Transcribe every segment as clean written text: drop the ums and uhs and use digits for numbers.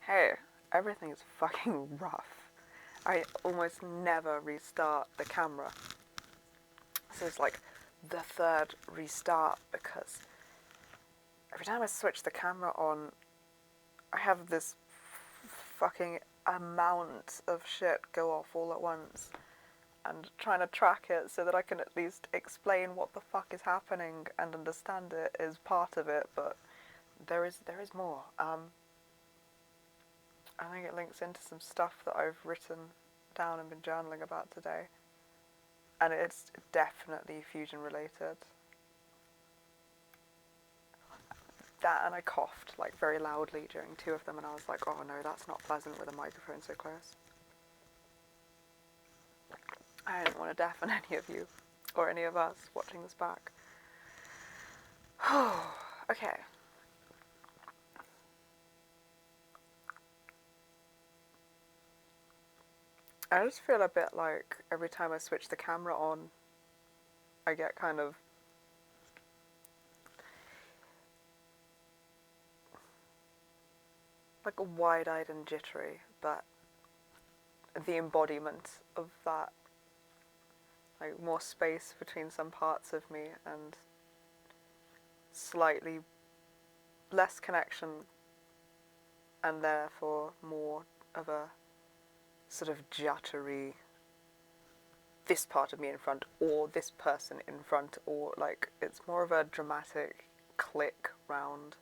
Hey, everything is fucking rough. I almost never restart the camera. So it's like the third restart because every time I switch the camera on, I have this fucking amount of shit go off all at once. And trying to track it so that I can at least explain what the fuck is happening and understand it is part of it, but there is more. I think it links into some stuff that I've written down and been journaling about today. And it's definitely fusion related. That, and I coughed like very loudly during two of them, and I was like, oh no, that's not pleasant with a microphone so close. I didn't want to deafen any of you or any of us watching this back. Okay. I just feel a bit like every time I switch the camera on, I get kind of like wide-eyed and jittery, but the embodiment of that, like more space between some parts of me and slightly less connection and therefore more of a sort of juddery, this part of me in front or this person in front, or like it's more of a dramatic click round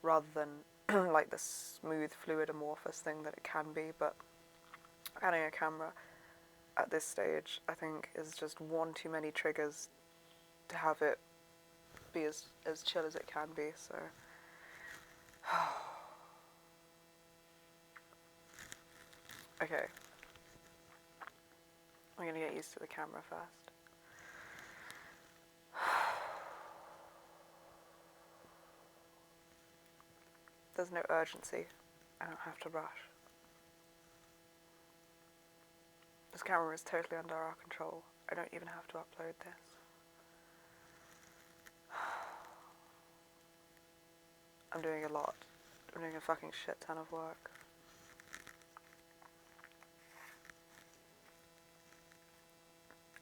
rather than like the smooth fluid amorphous thing that it can be. But adding a camera at this stage I think is just one too many triggers to have it be as chill as it can be, so okay, I'm gonna get used to the camera first. There's no urgency. I don't have to rush. This camera is totally under our control. I don't even have to upload this. I'm doing a lot. I'm doing a fucking shit ton of work.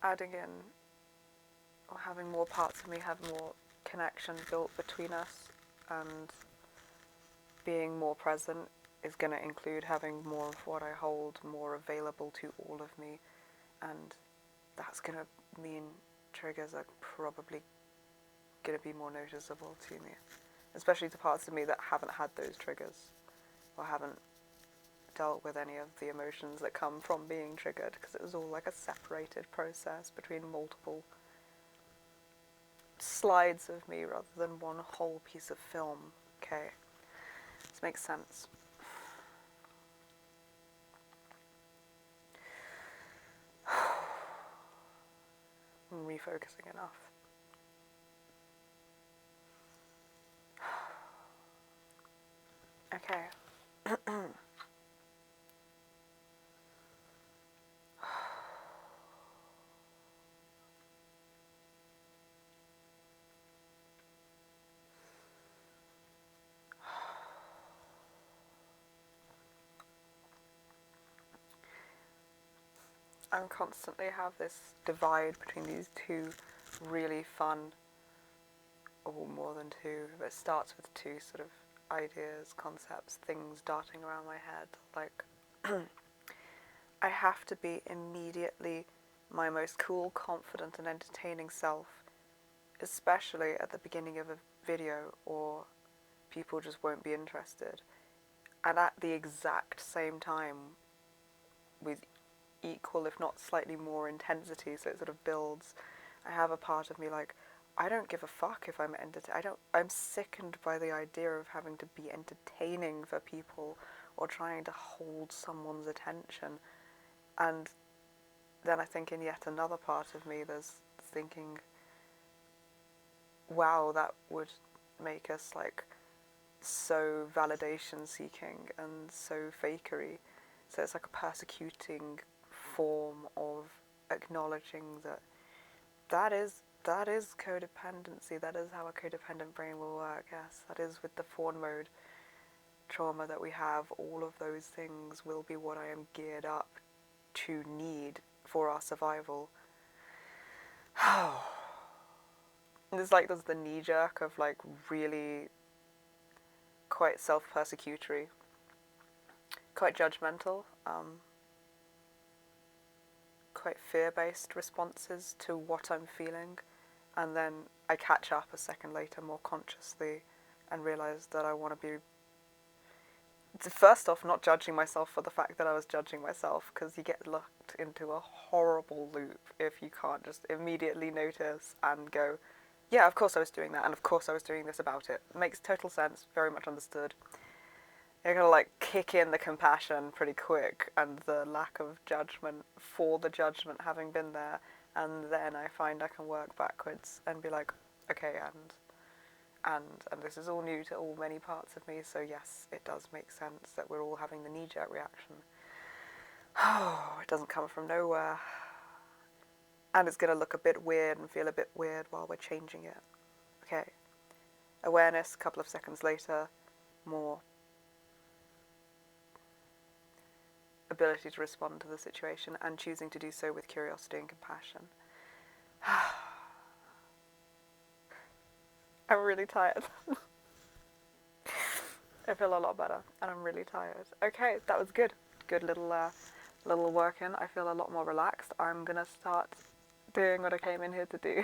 Adding in, or having more parts of me have more connection built between us, and being more present is going to include having more of what I hold more available to all of me, and that's going to mean triggers are probably going to be more noticeable to me, especially to parts of me that haven't had those triggers or haven't dealt with any of the emotions that come from being triggered, because it was all like a separated process between multiple slides of me rather than one whole piece of film. Okay, this makes sense. I'm refocusing enough. Okay. I constantly have this divide between these two really fun, or more than two, but it starts with two sort of ideas, concepts, things darting around my head. Like, I have to be immediately my most cool, confident and entertaining self, especially at the beginning of a video, or people just won't be interested. And at the exact same time, with equal if not slightly more intensity, so it sort of builds, I have a part of me like, I don't give a fuck if I'm I'm sickened by the idea of having to be entertaining for people or trying to hold someone's attention. And then I think in yet another part of me there's thinking, wow, that would make us like so validation seeking and so fakery. So it's like a persecuting form of acknowledging that is codependency. That is how a codependent brain will work. Yes, that is with the fawn mode, trauma that we have, all of those things will be what I am geared up to need for our survival. It's like there's the knee jerk of like really quite self-persecutory, quite judgmental, quite fear-based responses to what I'm feeling, and then I catch up a second later more consciously and realise that I want to be, first off, not judging myself for the fact that I was judging myself, because you get locked into a horrible loop if you can't just immediately notice and go, yeah, of course I was doing that, and of course I was doing this about it. Makes total sense, very much understood. You're going to like kick in the compassion pretty quick and the lack of judgment for the judgment having been there, and then I find I can work backwards and be like, okay, and this is all new to all many parts of me, so yes, it does make sense that we're all having the knee-jerk reaction. Oh, it doesn't come from nowhere. And it's going to look a bit weird and feel a bit weird while we're changing it. Okay. Awareness, a couple of seconds later, more ability to respond to the situation and choosing to do so with curiosity and compassion. I'm really tired. I feel a lot better and I'm really tired. Okay, that was good. Good little work in. I feel a lot more relaxed. I'm going to start doing what I came in here to do.